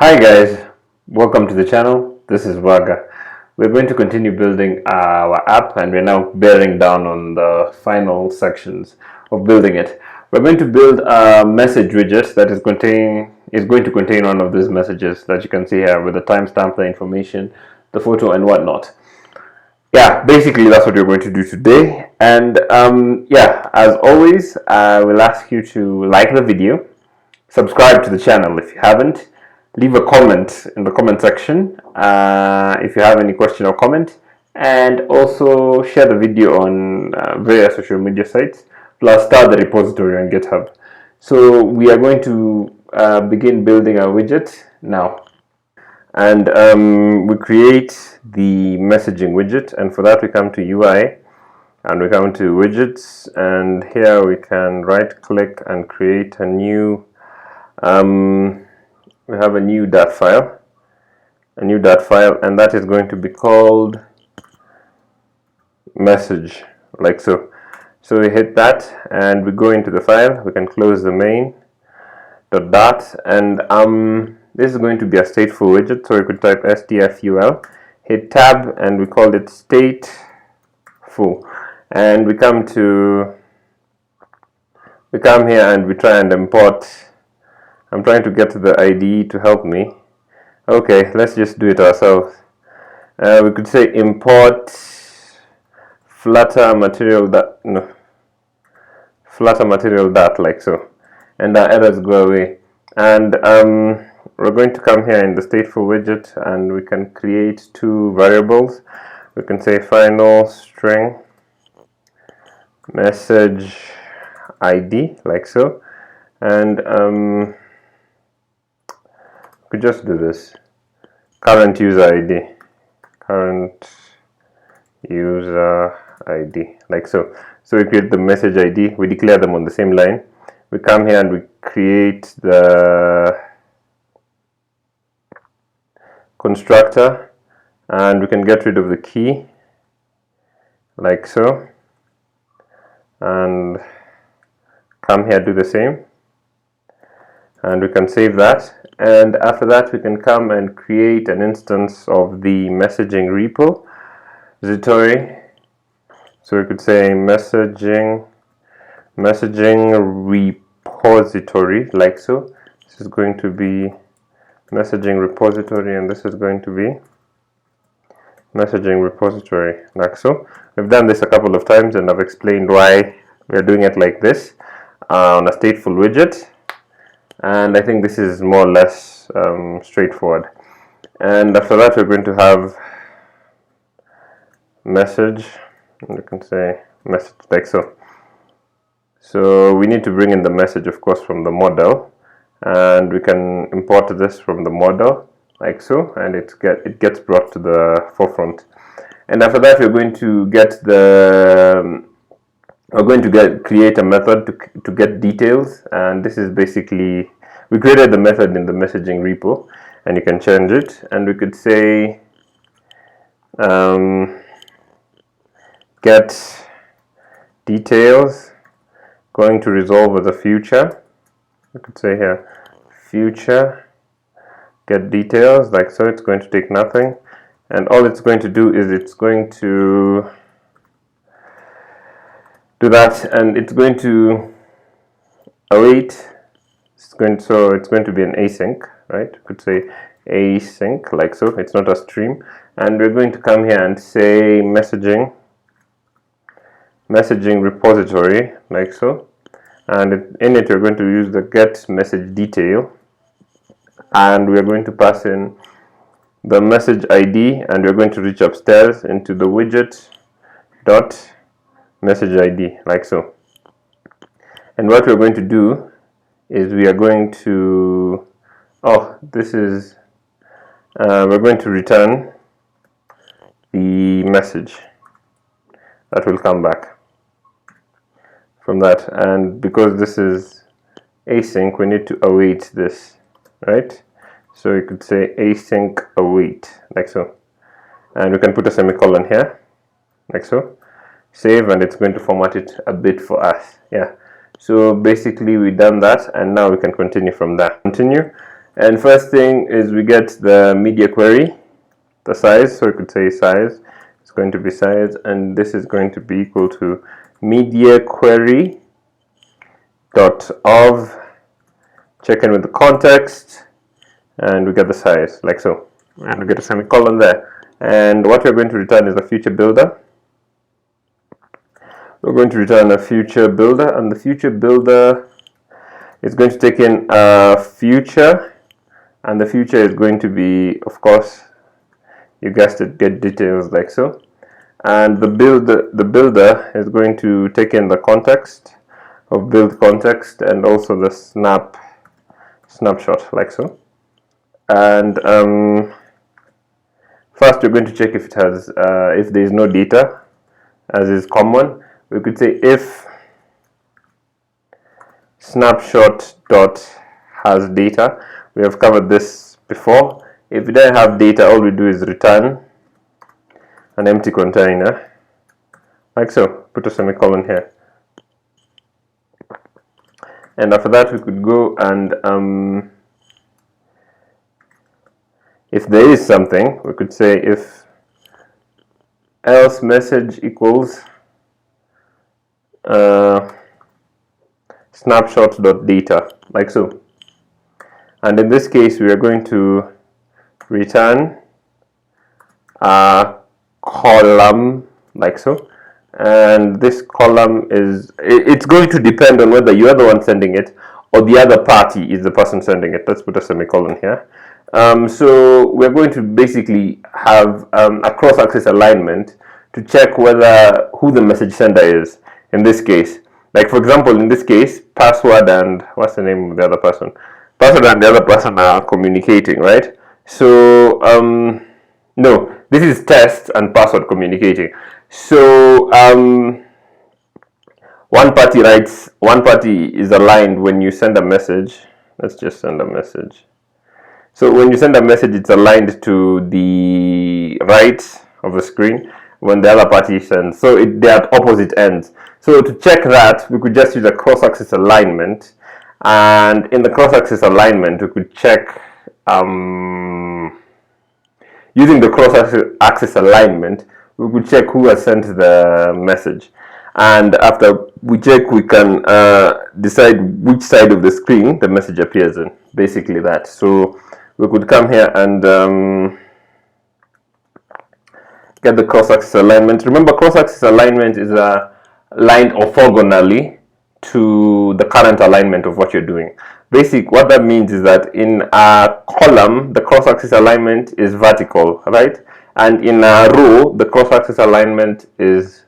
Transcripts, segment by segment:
Hi guys, welcome to the channel. This is Waga. We're going to continue building our app, and we're now bearing down on the final sections of building it. We're going to build a message widget that is going to contain one of these messages that you can see here with the timestamp, the information, the photo, and whatnot. Yeah, basically that's what we're going to do today. And yeah, as always, I will ask you to like the video, subscribe to the channel if you haven't, leave a comment in the comment section if you have any question or comment, and also share the video on various social media sites, plus start the repository on GitHub. So we are going to begin building our widget now. And we create the messaging widget, and for that we come to UI and we come to widgets, and here we can right click and create a new we have a new .dat file, and that is going to be called message, like so. So we hit that and we go into the file. We can close the main .dat, and this is going to be a stateful widget, so we could type stful, hit tab, and we call it stateful, and we come here and we try and import. I'm trying to get to the IDE to help me. Okay, let's just do it ourselves. We could say import Flutter material dot, like so, and our errors go away. And we're going to come here in the stateful widget, and we can create two variables. We can say final string message ID, like so, and we just do this current user ID, like so. So we create the message ID, we declare them on the same line. We come here and we create the constructor, and we can get rid of the key, like so, and come here, do the same, and we can save that. And after that we can come and create an instance of the messaging repository. So we could say messaging repository, like so. This is going to be messaging repository, and this is going to be messaging repository, like so. We've done this a couple of times, and I've explained why we're doing it like this on a stateful widget. And I think this is more or less straightforward. And after that we're going to have message, and you can say message, like so. So we need to bring in the message, of course, from the model, and we can import this from the model, like so, and it gets brought to the forefront. And after that we're going to create a method to get details, and this is basically, we created the method in the messaging repo, and you can change it, and we could say get details going to resolve as a future. We could say here future get details, like so. It's going to take nothing, and all it's going to do is it's going to do that, and it's going to await. So it's going to be an async, right? You could say async, like so. It's not a stream, and we're going to come here and say messaging repository, like so, and in it we're going to use the get message detail, and we're going to pass in the message ID, and we're going to reach upstairs into the widget dot message ID, like so. And what we're going to do is we are going to we're going to return the message that will come back from that. And because this is async, we need to await this, right? So you could say async await, like so, and we can put a semicolon here, like so. Save, and it's going to format it a bit for us. Yeah, so basically we've done that, and now we can continue from there. Continue, And first thing is we get the media query, the size. So we could say size. It's going to be size, and this is going to be equal to media query dot of, check in with the context, and we get the size like so, and we get a semicolon there. And what we're going to return is a future builder. We're going to return a future builder, and the future builder is going to take in a future, and the future is going to be, of course, you guessed it, get details like so. And the builder is going to take in the context of build context, and also the snapshot like so. And first we're going to check if it has if there is no data, as is common. We could say if snapshot dot has data. We have covered this before. If we don't have data, all we do is return an empty container like so. Put a semicolon here, and after that we could go and if there is something, we could say if else message equals snapshot.data like so. And in this case we are going to return a column like so, and this column is, it's going to depend on whether you are the one sending it or the other party is the person sending it. Let's put a semicolon here. So we're going to basically have a cross-axis alignment to check whether who the message sender is in this case. Like for example, in this case, password and what's the name of the other person? Password and the other person are communicating, right? So no, this is test and password communicating. So one party is aligned when you send a message. Let's just send a message. So when you send a message, it's aligned to the right of the screen when the other party sends. So they're at opposite ends. So to check that, we could just use a cross-axis alignment. And in the cross-axis alignment, we could check using the cross-axis alignment, we could check who has sent the message. And after we check, we can decide which side of the screen the message appears in. Basically that. So we could come here and get the cross-axis alignment. Remember, cross-axis alignment is aligned orthogonally to the current alignment of what you're doing. What that means is that in a column, the cross-axis alignment is vertical, right? And in a row, the cross-axis alignment is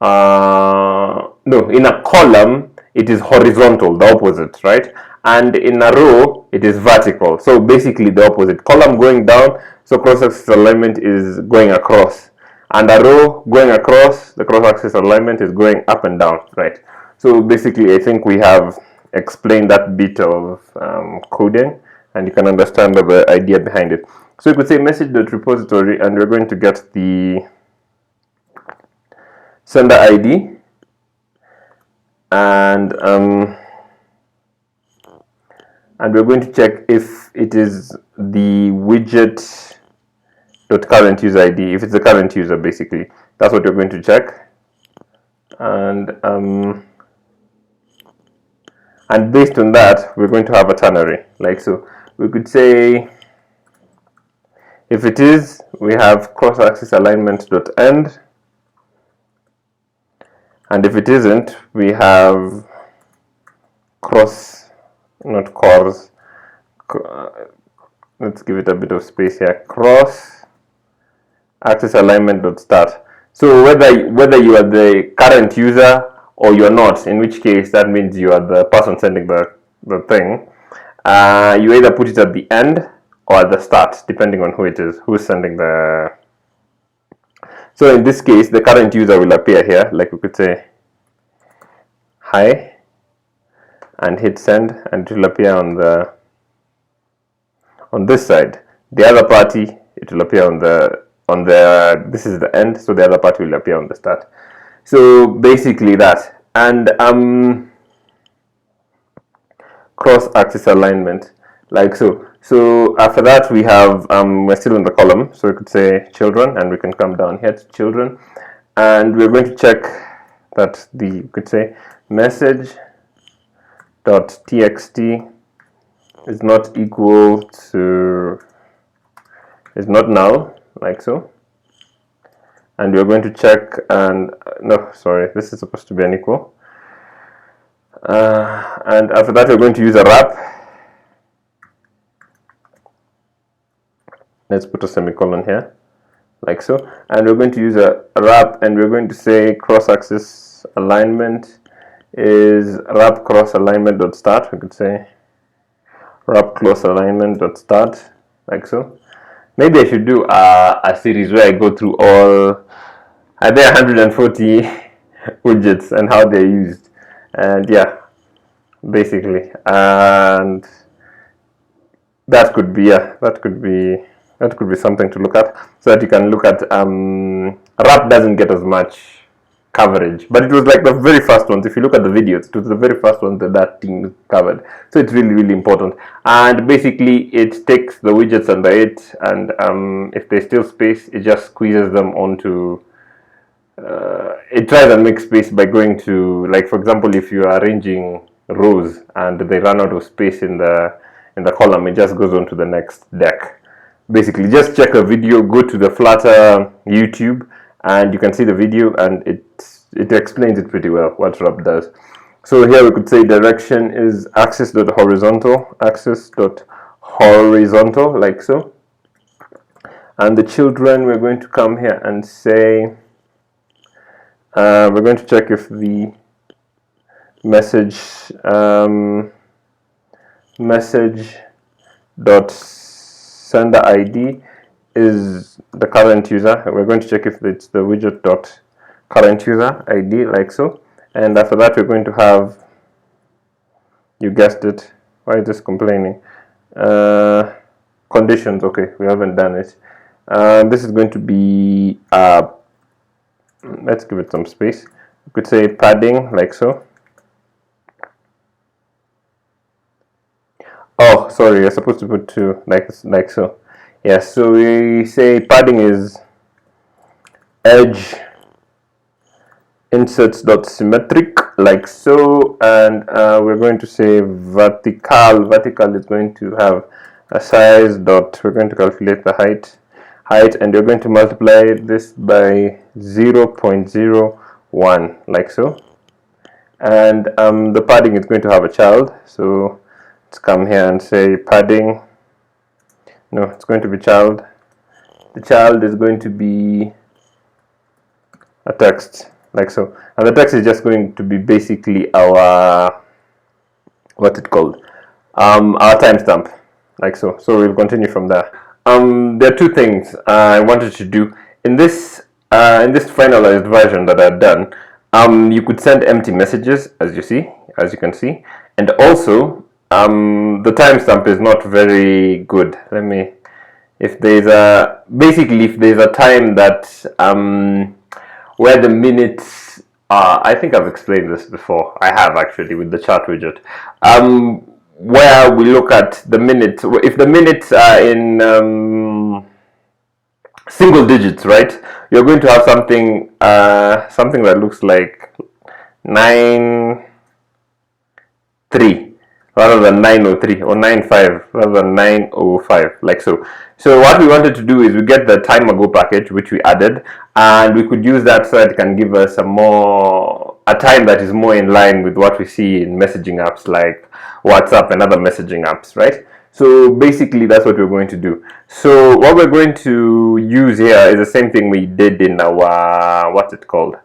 no, in a column, it is horizontal, the opposite, right? And in a row, it is vertical. So basically the opposite. Column going down, so cross-axis alignment is going across. And a row going across, the cross-axis alignment is going up and down, right? So basically, I think we have explained that bit of coding, and you can understand the idea behind it. So you could say message.repository, and we're going to get the sender ID, and we're going to check if it is the widget.current user ID, if it's the current user. Basically, that's what we're going to check. And based on that, we're going to have a ternary like so. We could say if it is, we have cross-axis alignment.end, and if it isn't, we have let's give it a bit of space here, cross-axis alignment.start. So whether you are the current user or you're not, in which case that means you are the person sending the thing, you either put it at the end or at the start, depending on who it is, who's sending the. So in this case, the current user will appear here, like we could say hi and hit send, and it will appear on this side. The other party, it will appear on the this is the end, so the other party will appear on the start. So basically that. And cross-axis alignment, like so. So after that we have we're still in the column, so we could say children, and we can come down here to children, and we're going to check that we could say message.txt is not equal to, is not null, like so. And we're going to check, and no, sorry, this is supposed to be an equal. And after that we're going to use a wrap. Let's put a semicolon here, like so. And we're going to use a wrap, and we're going to say cross-axis alignment is wrap cross alignment dot start. We could say wrap close alignment dot start, like so. Maybe I should do a series where I go through all, are there 140 widgets and how they're used, and yeah, basically, and that could be something to look at, so that you can look at wrap doesn't get as much coverage, but it was like the very first ones. If you look at the videos, it was the very first one that thing covered, so it's really, really important. And basically it takes the widgets under it, and if there's still space, it just squeezes them onto, it tries and makes space by going to, like, for example, if you are arranging rows and they run out of space in the column, it just goes on to the next deck. Basically, just check a video, go to the Flutter YouTube, and you can see the video, and it explains it pretty well, what wrap does. So here we could say direction is axis.horizontal, like so. And the children, we're going to come here and say, we're going to check if the message dot sender ID is the current user. We're going to check if it's the widget dot current user ID, like so. And after that we're going to have, you guessed it, why is this complaining, conditions. Okay, we haven't done it. This is going to be let's give it some space. We could say padding, like so. Oh, sorry, you're supposed to put 2, like so. Yes, so we say padding is edge inserts.symmetric, like so. And we're going to say vertical is going to have a size dot, we're going to calculate the height, and you're going to multiply this by 0.01, like so. And the padding is going to have a child, so let's come here and say padding, no, it's going to be child. The child is going to be a text, like so. And the text is just going to be basically our, what's it called, our timestamp, like so. So we'll continue from there. There are 2 things I wanted to do in this finalized version that I've done. You could send empty messages, as you can see, and also the timestamp is not very good. If there's a time that where the minutes are, I think I've explained this before. I have actually, with the chart widget, where we look at the minutes. If the minutes are in single digits, right, you're going to have something that looks like 9.3 rather than 903, or 9.5 rather than 9.05, like so. So what we wanted to do is we get the timer.go package, which we added, and we could use that so that it can give us a time that is more in line with what we see in messaging apps like WhatsApp and other messaging apps, right? So basically that's what we're going to do. So what we're going to use here is the same thing we did in our, what's it called,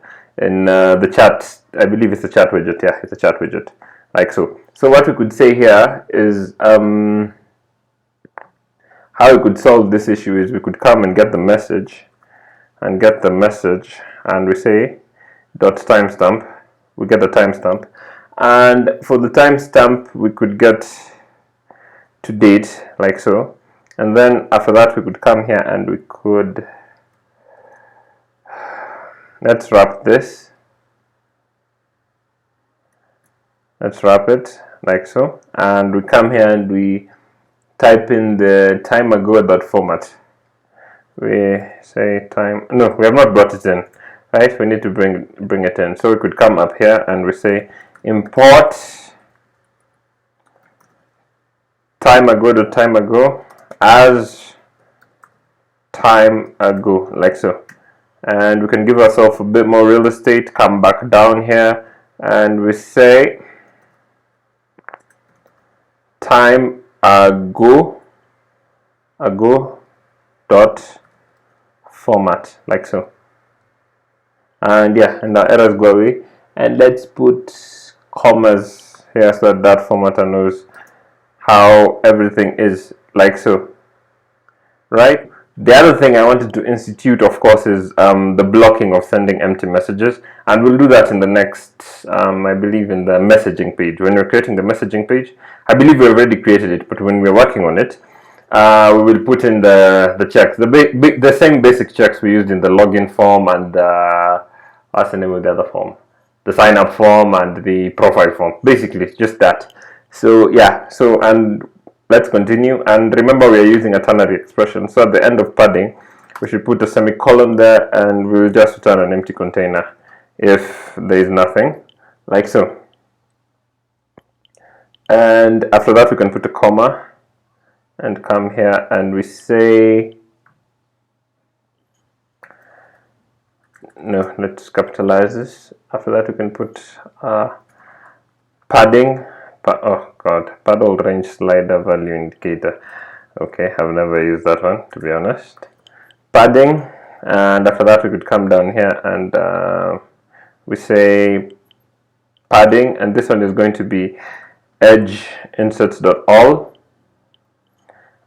in the chat. I believe it's a chat widget. Yeah, it's a chat widget, like so. So what we could say here is how we could solve this issue is we could come and get the message, and we say dot timestamp. We get the timestamp, and for the timestamp we could get to date, like so. And then after that we could come here and we could, let's wrap this, let's wrap it, like so. And we come here and we type in the time ago format. We say time, no, we have not brought it in, right? We need to bring it in. So we could come up here and we say import time ago as time ago, like so. And we can give ourselves a bit more real estate, come back down here, and we say time ago dot format, like so. And yeah, and our errors go away. And let's put commas here so that formatter knows how everything is, like so, right? The other thing I wanted to institute, of course, is the blocking of sending empty messages, and we'll do that in the next, I believe, in the messaging page. When we're creating the messaging page, I believe we already created it, but when we're working on it, we will put in the checks, the same basic checks we used in the login form and what's the name of the other form? The sign up form and the profile form. Basically, it's just that. So yeah, so and let's continue. And remember, we are using a ternary expression. So at the end of padding, we should put a semicolon there, and we will just return an empty container if there is nothing, like so. And after that, we can put a comma and come here and we say, no, let's capitalize this. After that, we can put padding. Oh god, paddle range slider value indicator. Okay, I've never used that one, to be honest. Padding, and after that we could come down here and we say padding, and this one is going to be edge inserts.all,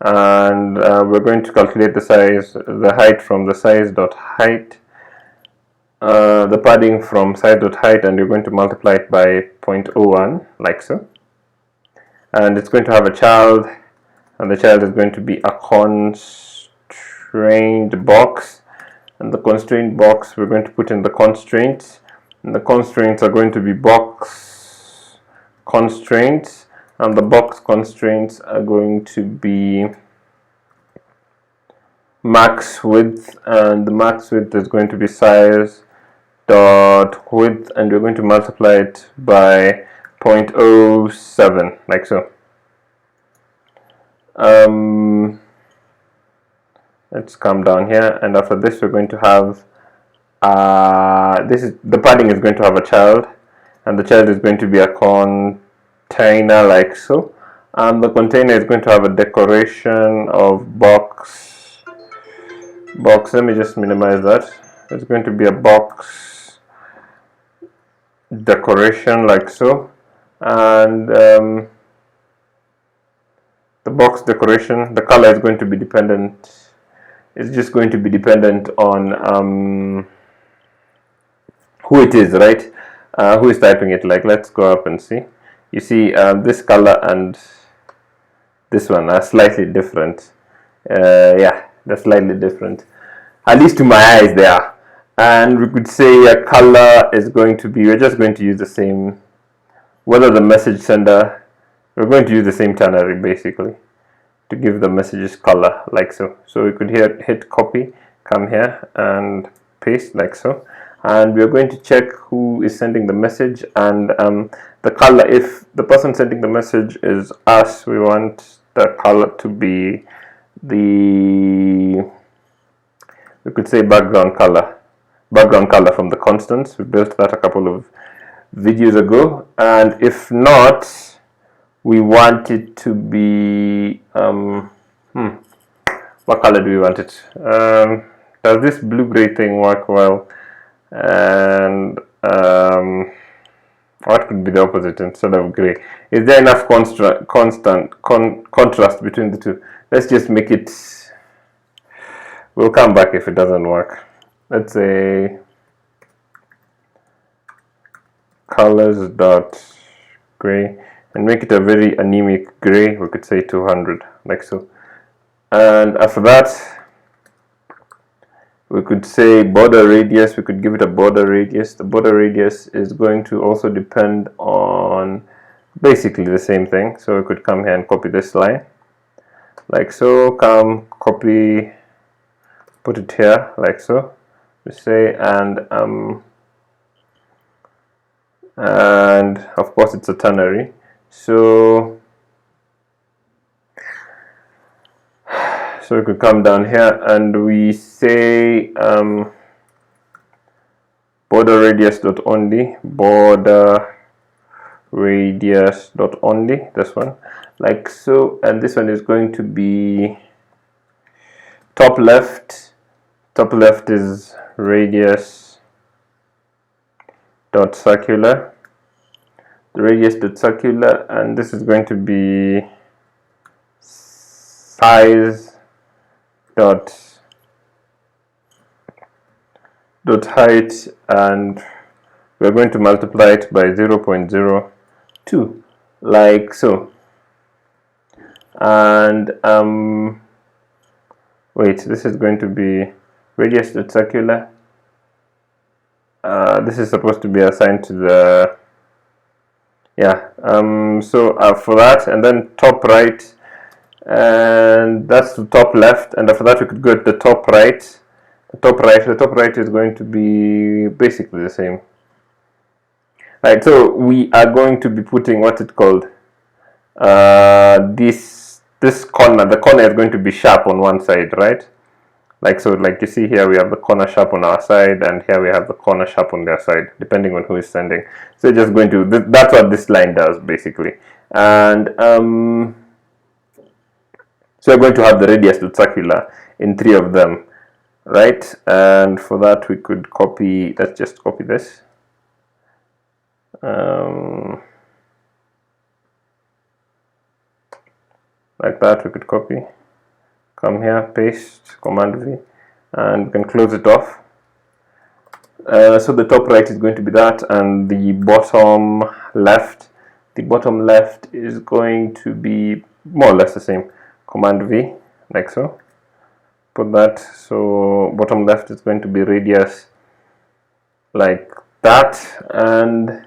and we're going to calculate the height from the size.height, the padding from size.height, and you're going to multiply it by 0.01, like so. And it's going to have a child, and the child is going to be a constraint box, and the constraint box we're going to put in the constraints, and the constraints are going to be box constraints, and the box constraints are going to be max width, and the max width is going to be size dot width, and we're going to multiply it by 0.07, like so. Let's come down here, and after this we're going to have the padding is going to have a child, and the child is going to be a container, like so, and the container is going to have a decoration of box. Let me just minimize that. It's going to be a box decoration, like so. And the box decoration, the color is going to be dependent. It's just going to be dependent on who it is, right? Who is typing it. Like, let's go up and see. You see, this color and this one are slightly different. Yeah, they're slightly different. At least to my eyes, they are. And we could say a color is going to be. We're just going to use the same. Whether the message sender, we're going to use the same ternary basically to give the messages color, like so. So we could hit copy, come here and paste, like so, and we're going to check who is sending the message, and the color, if the person sending the message is us, we want the color to be we could say background color from the constants. We built that a couple of videos ago. And if not, we want it to be what color do we want it? Does this blue-gray thing work well? And what could be the opposite instead of gray? Is there enough contrast between the two? Let's just make it. We'll come back if it doesn't work. Let's say colors dot gray, and make it a very anemic gray. We could say 200, like so. And after that, we could say border radius. We could give it a border radius. The border radius is going to also depend on basically the same thing. So we could come here and copy this line, like so. Come copy, put it here like so. We say and of course it's a ternary, so we could come down here and we say border radius dot only, border radius dot only, this one like so, and this one is going to be top left is radius dot circular, the radius dot circular, and this is going to be size dot height, and we're going to multiply it by 0.02 like so. And wait, this is going to be radius dot circular. This is supposed to be assigned to the for that, and then top right, and that's the top left, and after that we could go to the top right. The top right is going to be basically the same. Right, so we are going to be putting what's it called? This corner, the corner is going to be sharp on one side, right? Like so, like you see here, we have the corner sharp on our side, and here we have the corner sharp on their side, depending on who is sending. So it's just going to, that's what this line does basically. And so we're going to have the radius to circular in 3 of them, right? And for that we could copy, let's just copy this. Like that, we could copy, come here, paste, Command V, and we can close it off. So the top right is going to be that, and the bottom left is going to be more or less the same. Command V, like so. Put that, so bottom left is going to be radius like that, and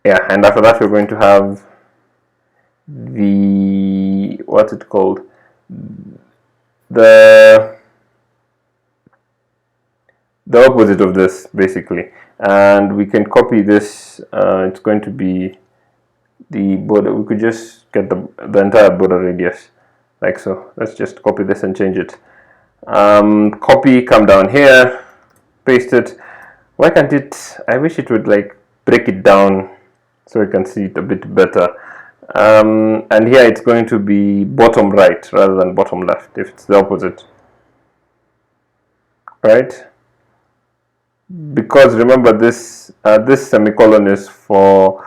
yeah, and after that we're going to have the, what's it called, the opposite of this basically, and we can copy this. It's going to be the border, we could just get the entire border radius like so. Let's just copy this and change it. Copy, come down here, paste it. Why can't it, I wish it would like break it down so we can see it a bit better. And here it's going to be bottom right rather than bottom left if it's the opposite, right? Because remember this this semicolon is for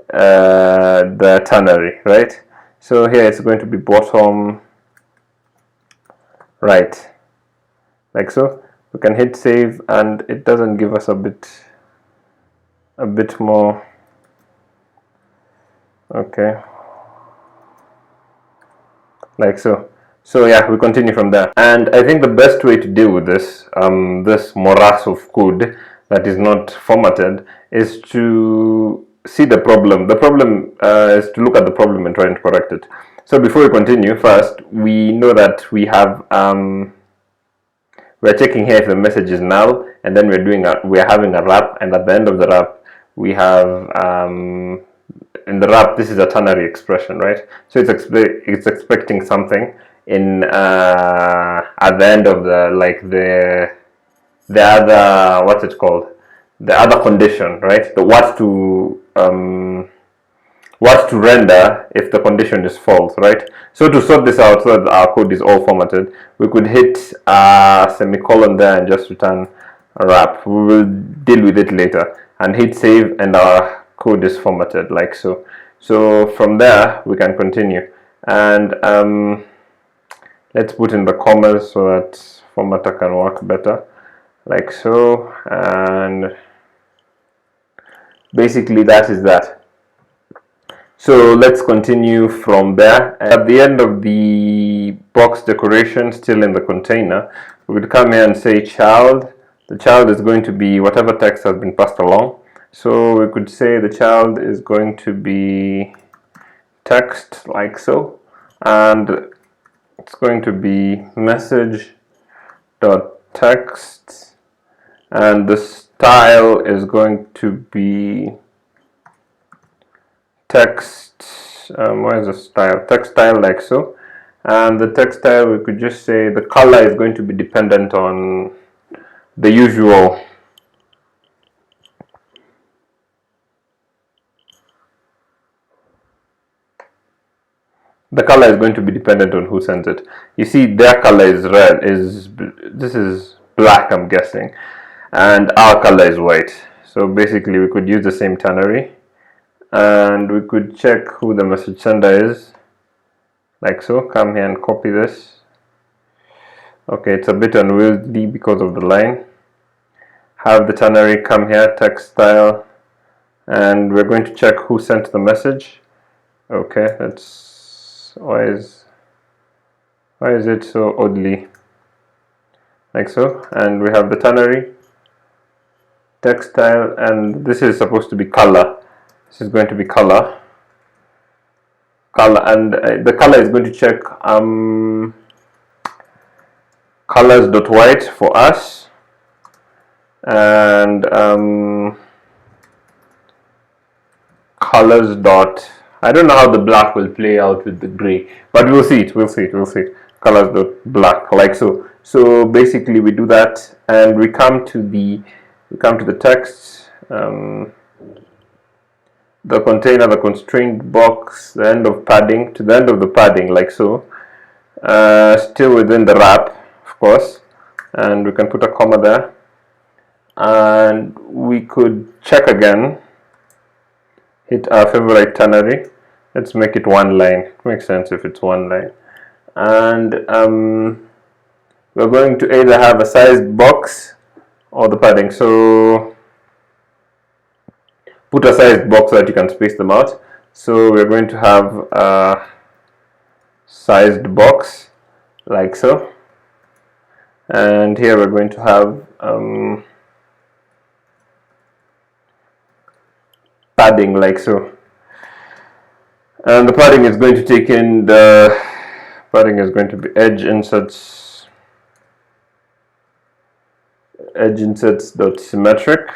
the ternary, right? So here it's going to be bottom right like so. We can hit save and it doesn't give us a bit more. Okay, like so. So yeah, we continue from there. And I think the best way to deal with this this morass of code that is not formatted is to see the problem. The problem is to look at the problem and try and correct it. So before we continue, first we know that we have we're checking here if the message is null, and then we're having a wrap, and at the end of the wrap we have in the wrap, this is a ternary expression, right? So it's expecting something in at the end of the other, what's it called, the other condition, right? The what to render if the condition is false, right? So to sort this out so that our code is all formatted, we could hit a semicolon there and just return a wrap. We will deal with it later, and hit save, and our code is formatted like so. So from there we can continue, and let's put in the commas so that formatter can work better like so, and basically that is that. So let's continue from there. At the end of the box decoration, still in the container, we would come here and say child. The child is going to be whatever text has been passed along. So we could say the child is going to be text like so, and it's going to be message.text, and the style is going to be text. Where is the style? Text style, like so. And the text style, we could just say the color is going to be dependent on the usual. The color is going to be dependent on who sends it. You see, their color is red. This is black, I'm guessing, and our color is white. So basically, we could use the same ternary, and we could check who the message sender is, like so. Come here and copy this. Okay, it's a bit unwieldy because of the line. Have the ternary come here, text style, and we're going to check who sent the message. Okay, that's why is it so oddly, like so. And we have the ternary, text style, and this is supposed to be color. This is going to be color, and the color is going to check colors.white for us, and colors dot, I don't know how the black will play out with the gray, but we'll see it. Colors dot black, like so. So basically we do that, and we come to the text, the container, the constraint box, the end of padding, to the end of the padding, like so. Still within the wrap, of course, and we can put a comma there, and we could check again, hit our favorite ternary. Let's make it one line. It makes sense if it's one line. And we're going to either have a sized box or the padding. So put a sized box so that you can space them out. So we're going to have a sized box, like so. And here we're going to have padding, like so. And the padding is going to take in the padding is going to be edge inserts dot symmetric,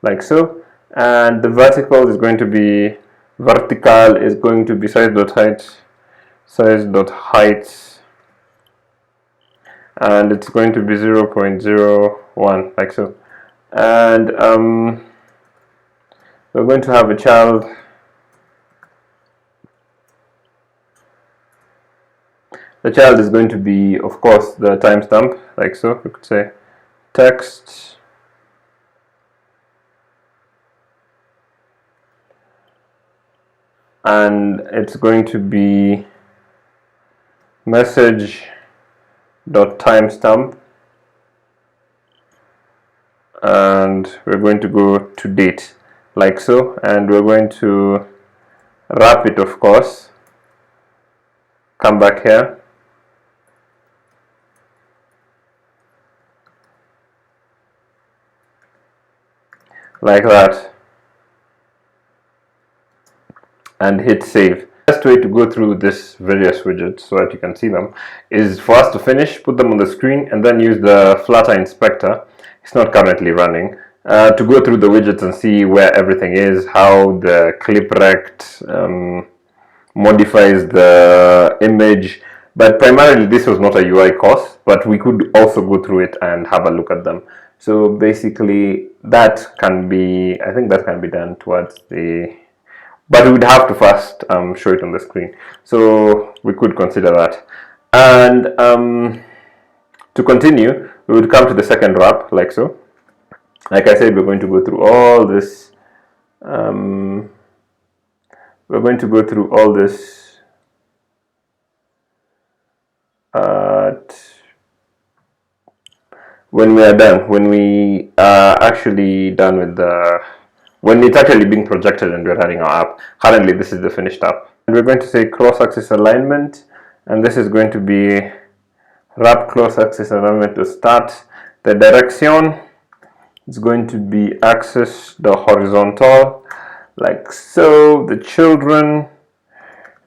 like so. And the vertical is going to be size dot height, and it's going to be 0.01, like so. And we're going to have a child. The child is going to be, of course, the timestamp, like so. We could say text and it's going to be message.timestamp, and we're going to go to date, like so, and we're going to wrap it, of course. Come back here, like that, and hit save. The best way to go through this various widgets so that you can see them is for us to finish, put them on the screen, and then use the Flutter inspector. It's not currently running, to go through the widgets and see where everything is, how the clip rect modifies the image. But primarily this was not a UI course, but we could also go through it and have a look at them. So basically that can be, I think that can be done towards the, but we would have to first show it on the screen. So we could consider that. And to continue, we would come to the second wrap, like so. Like I said, we're going to go through all this. When we are done, when we are actually done with the, when it's actually being projected and we're running our app. Currently, this is the finished app. And we're going to say cross-axis alignment, and this is going to be wrap cross-axis alignment to start. The direction is going to be axis the horizontal, like so. The children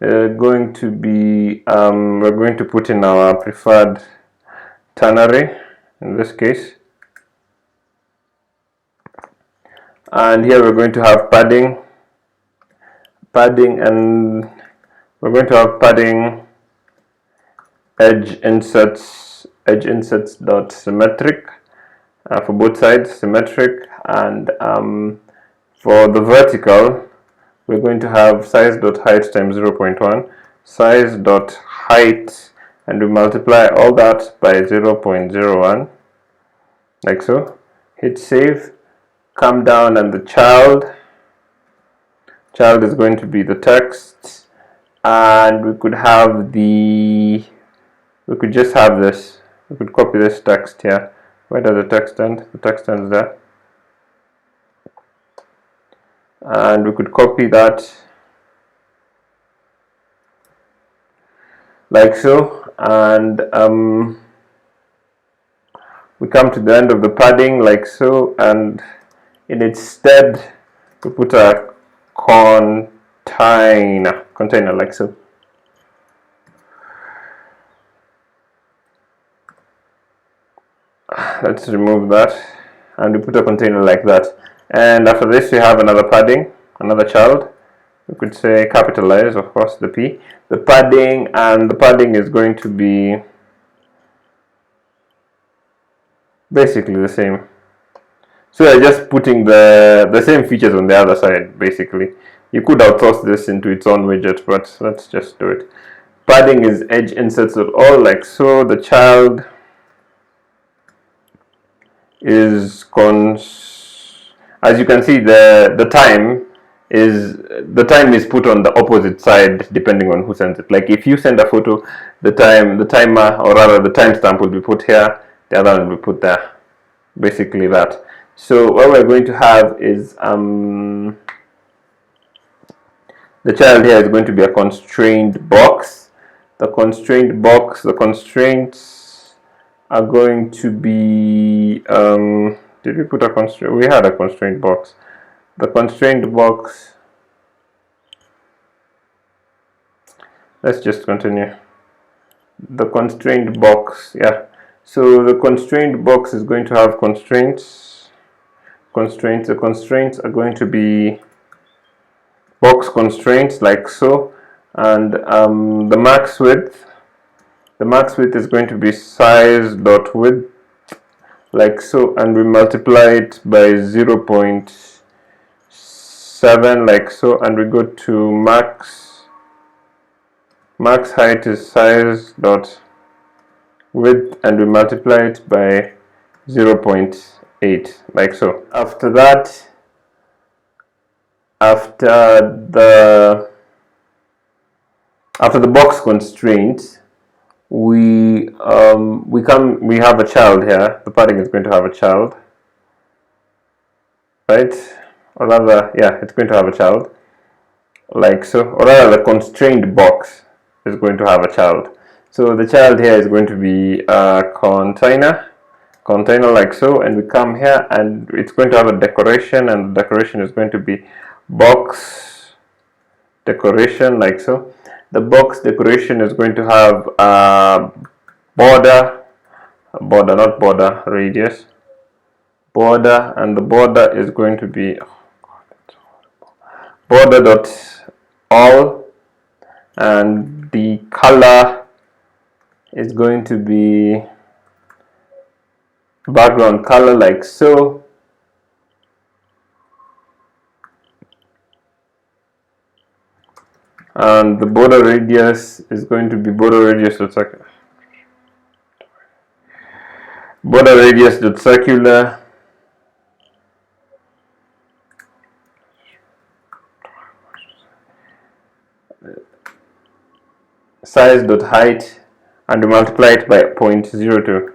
going to be we're going to put in our preferred ternary in this case, and here we're going to have padding, and we're going to have padding edge inserts dot symmetric for both sides, symmetric, and for the vertical we're going to have size.height times 0.1, size.height, and we multiply all that by 0.01 like so. Hit save, come down, and the child is going to be the text, and we could just have this. We could copy this text here. Where does the text end? The text ends there. And we could copy that like so, and we come to the end of the padding like so, and in its stead we put a container like so. Let's remove that, and we put a container like that. And after this we have another padding, another child. We could say capitalize, of course, the P. The padding, and the padding is going to be basically the same. So you're just putting the same features on the other side, basically. You could outsource this into its own widget, but let's just do it. Padding is edge inserts at all, like so. The child is as you can see, the time is put on the opposite side depending on who sends it. Like if you send a photo, the timer, or rather the timestamp, will be put here, the other one will be put there, basically that. So what we're going to have is the child here is going to be a constraint box. The constraints are going to be did we put a constraint? We had a constraint box. The constraint box, let's just continue. The constraint box, yeah. So the constraint box is going to have constraints. The constraints are going to be box constraints like so, and the max width is going to be size.width like so, and we multiply it by 0.7 like so, and we go to max height is size.width, and we multiply it by 0.8 like so. After that, after the box constraints, we have a child here. The padding is going to have a child, right? Or rather, yeah, it's going to have a child like so. Or rather, the constraint box is going to have a child. So the child here is going to be a container like so, and we come here and it's going to have a decoration, and the decoration is going to be box decoration like so. The box decoration is going to have a radius, border, and the border is going to be border dot all, and the color is going to be background color like so. And the border radius is going to be border radius dot circular, size dot height, and we multiply it by 0.02.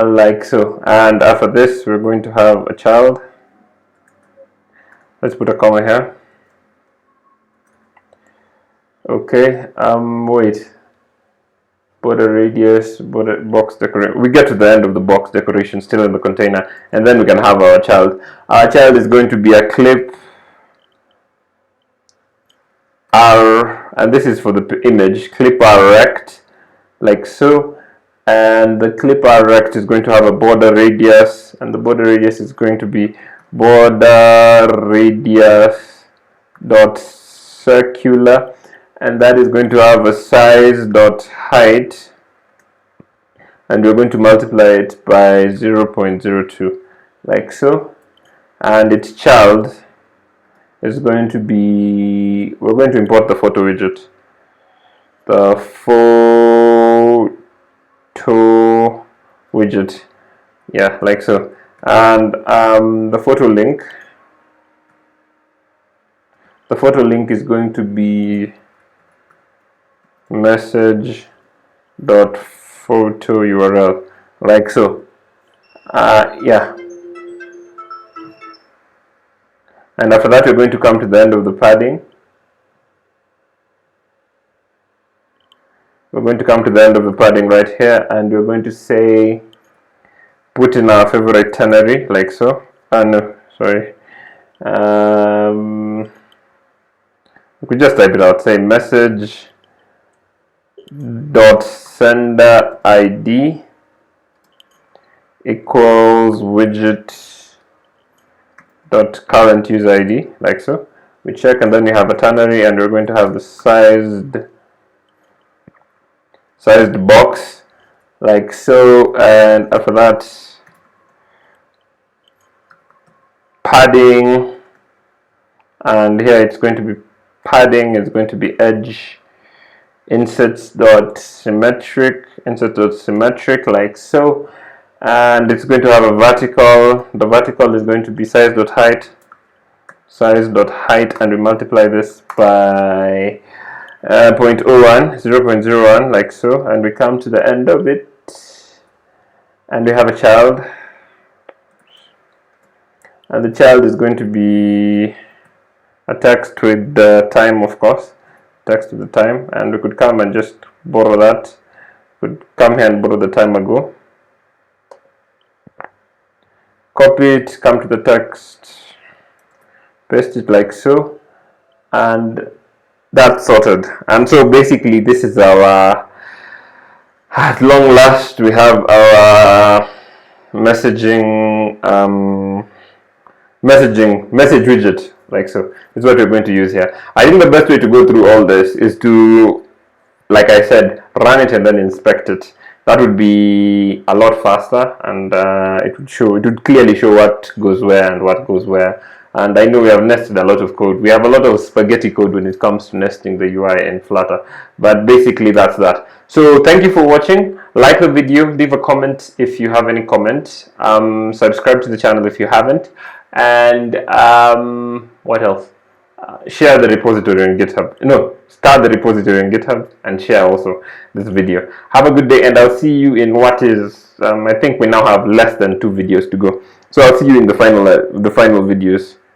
Like so. And after this we're going to have a child. Let's put a comma here. Okay, wait. border radius, border box decoration. We get to the end of the box decoration still in the container, and then we can have our child. Our child is going to be a clip R, and this is for the image, clip R rect, like so. And the clip R rect is going to have a border radius, and the border radius is going to be border radius dot circular, and that is going to have a size dot height, and we're going to multiply it by 0.02, like so. And its child is going to be, we're going to import the photo widget, the photo widget, yeah, like so. And the photo link is going to be message dot photo URL, like so. Yeah, and after that we're going to come to the end of the padding. We're going to come to the end of the padding right here, and we're going to say, put in our favorite ternary, like so. No, sorry. We could just type it out. Say message dot sender ID equals widget dot current user ID, like so. We check, and then we have a ternary, and we're going to have the sized box, like so. And after that, padding, and here it's going to be padding, it's going to be edge inserts dot symmetric, like so. And it's going to have a vertical. The vertical is going to be size dot height, and we multiply this by 0.01, like so. And we come to the end of it, and we have a child, and the child is going to be a text with the time, of course, text with the time. And we could come and just borrow that. We could come here and borrow the time ago, copy it, come to the text, paste it like so, and that's sorted. And so basically this is our, at long last, we have our message widget, like so. Is what we're going to use here. I think the best way to go through all this is to, like I said, run it and then inspect it. That would be a lot faster, and it would clearly show what goes where and what goes where. And I know we have nested a lot of code. We have a lot of spaghetti code when it comes to nesting the UI in Flutter. But basically that's that. So thank you for watching. Like the video, leave a comment if you have any comments. Subscribe to the channel if you haven't. And what else? Share the repository on GitHub. No, start the repository on GitHub and share also this video. Have a good day, and I'll see you in what is, I think we now have less than 2 videos to go. So I'll see you in the final videos.